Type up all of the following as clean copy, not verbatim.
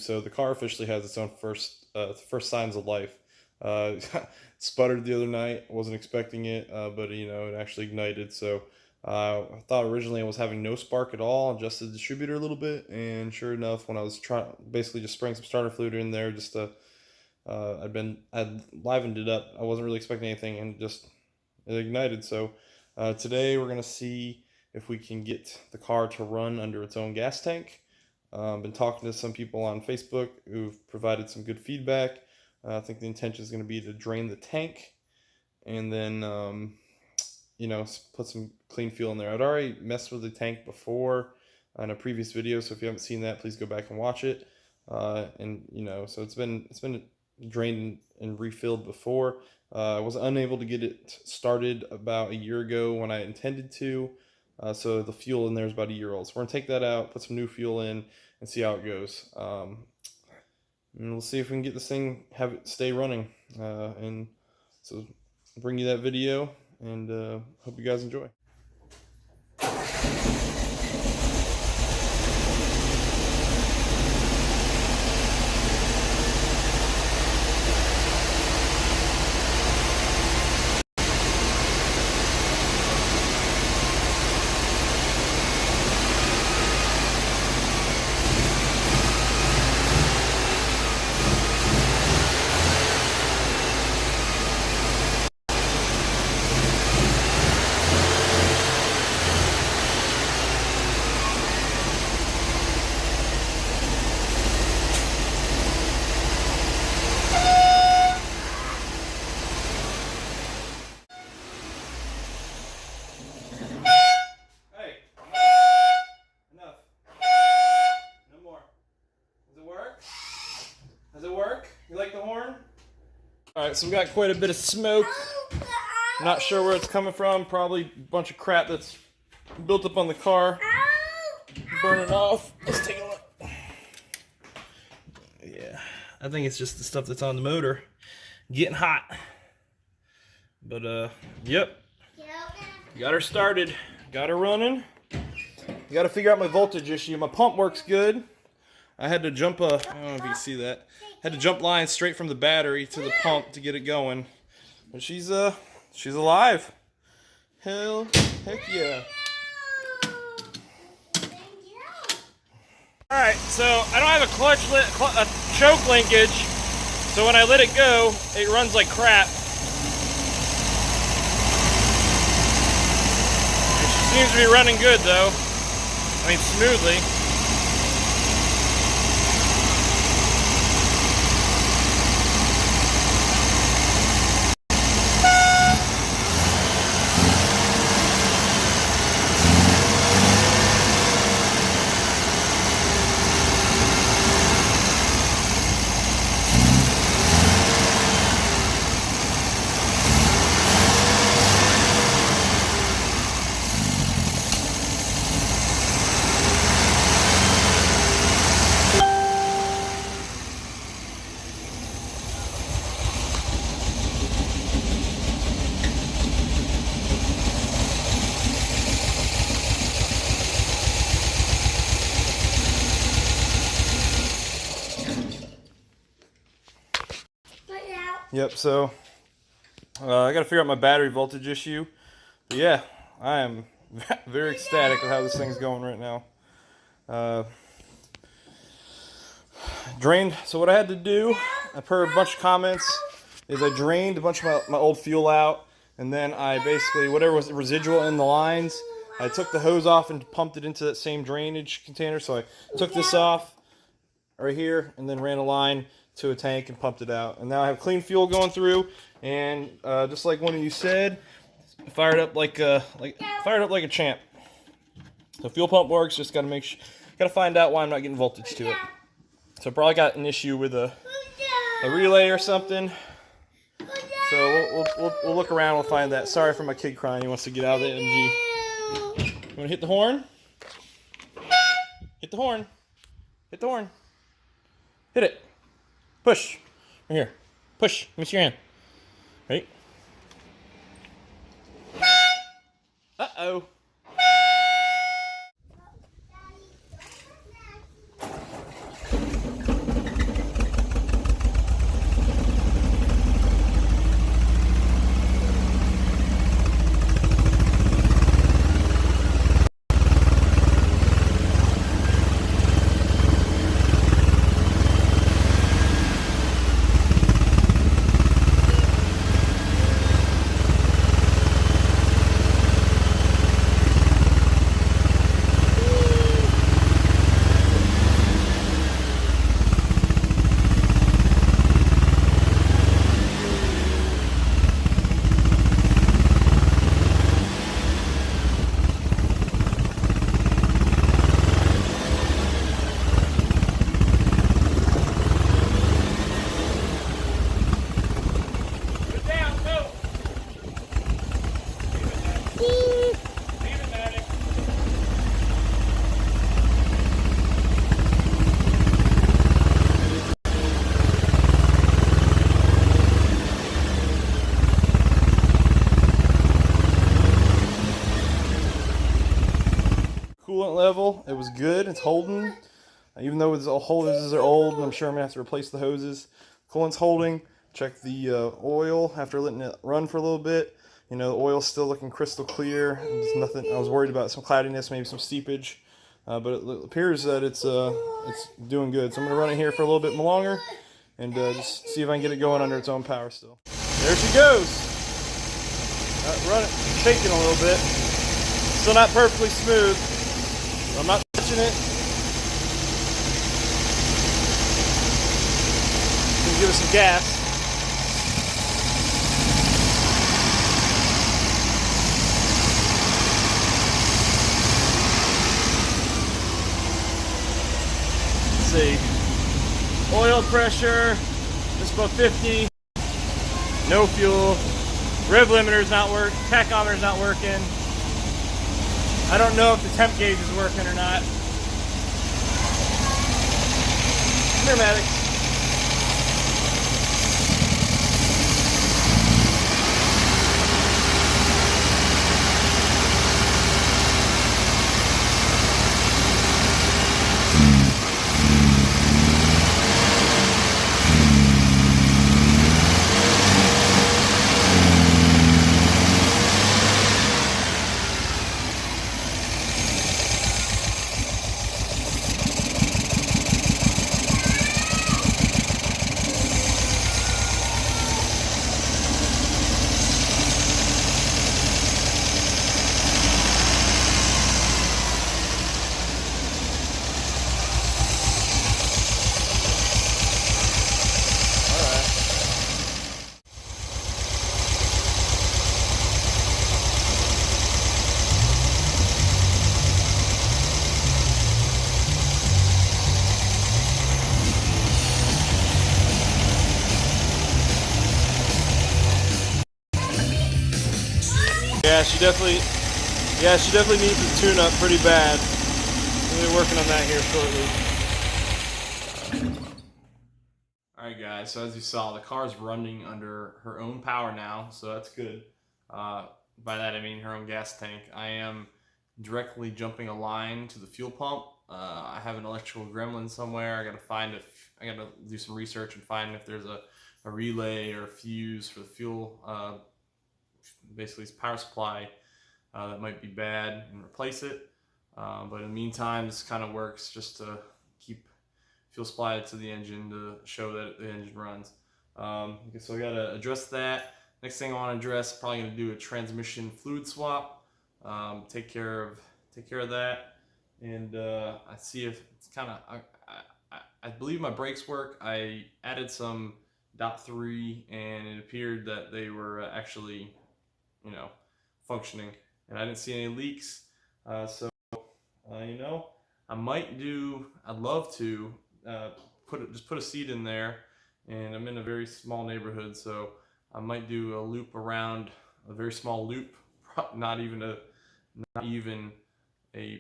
So the car officially has its own first signs of life. Sputtered the other night. I wasn't expecting it, but it actually ignited. So I thought originally I was having no spark at all. Adjusted the distributor a little bit, and sure enough, when I was basically just spraying some starter fluid in there, just I'd livened it up. I wasn't really expecting anything, and just it ignited. So today we're gonna see if we can get the car to run under its own gas tank. Been talking to some people on Facebook who've provided some good feedback. I think the intention is going to be to drain the tank and then, put some clean fuel in there. I'd already messed with the tank before in a previous video, so if you haven't seen that, please go back and watch it. So it's been drained and refilled before. I was unable to get it started about a year ago when I intended to. So the fuel in there is about a year old. So we're gonna take that out, put some new fuel in, and see how it goes. And we'll see if we can get this thing, have it stay running. And so I'll bring you that video, and hope you guys enjoy. Does it work? You like the horn? Alright, so we got quite a bit of smoke. Not sure where it's coming from. Probably a bunch of crap that's built up on the car. Burning off. Let's take a look. Yeah, I think it's just the stuff that's on the motor getting hot. But, yep. Got her started. Got her running. Got to figure out my voltage issue. My pump works good. I had to jump I don't know if you can see that. Had to jump lines straight from the battery to the pump to get it going. But she's alive. Heck yeah. Alright, so I don't have a choke linkage, so when I let it go, it runs like crap. And she seems to be running good though. I mean, smoothly. Yep, so I got to figure out my battery voltage issue. But yeah, I am very ecstatic with how this thing's going right now. Drained. So what I had to do, I've heard a bunch of comments, is I drained a bunch of my old fuel out, and then I basically, whatever was residual in the lines, I took the hose off and pumped it into that same drainage container. So I took this off right here and then ran a line to a tank and pumped it out, and now I have clean fuel going through, and just like one of you said, fired up like a champ. So fuel pump works. Just gotta find out why I'm not getting voltage to it. So probably got an issue with a relay or something. So we'll look around. We'll find that. Sorry for my kid crying. He wants to get out of the MG. You want to hit the horn? Hit the horn. Hit the horn. Hit it. Push. Right here. Push. Let me see your hand. Right? Uh-oh. was good. It's holding. Even though the hoses are old, and I'm sure I'm going to have to replace the hoses. Coolant's holding. Check the oil after letting it run for a little bit. You know, the oil's still looking crystal clear. There's nothing. I was worried about some cloudiness, maybe some seepage, but it appears that it's doing good. So I'm going to run it here for a little bit longer and just see if I can get it going under its own power still. There she goes. Run it, shaking a little bit. Still not perfectly smooth. So I'm not touching it. Give it some gas. Let's see. Oil pressure, just about 50. No fuel. Rev limiter's not working. Tachometer's not working. I don't know if the temp gauge is working or not. Come here, Maddox. Yeah, she definitely needs a tune-up pretty bad. Really working on that here shortly. Alright guys, so as you saw, the car's running under her own power now, so that's good. By that I mean her own gas tank. I am directly jumping a line to the fuel pump. I have an electrical gremlin somewhere. I gotta do some research and find if there's a relay or a fuse for the fuel, basically it's power supply that might be bad, and replace it. But in the meantime, this kind of works just to keep fuel supply to the engine to show that the engine runs. Okay, so I gotta address that. Next thing I want to address, probably gonna do a transmission fluid swap. Take care of that, and I see if it's kind of. I believe my brakes work. I added some .3, and it appeared that they were actually, functioning, and I didn't see any leaks. So I'd love to just put a seat in there, and I'm in a very small neighborhood, so I might do a loop around, a very small loop, not even a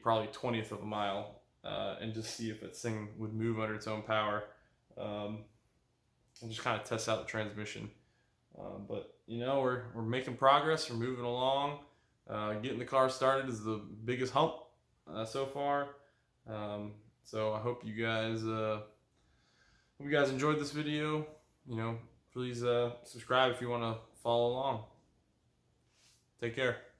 probably 1/20th of a mile, and just see if this thing would move under its own power, and just kind of test out the transmission. But we're making progress. We're moving along. Getting the car started is the biggest hump so far. So I hope you guys enjoyed this video. Please subscribe if you want to follow along. Take care.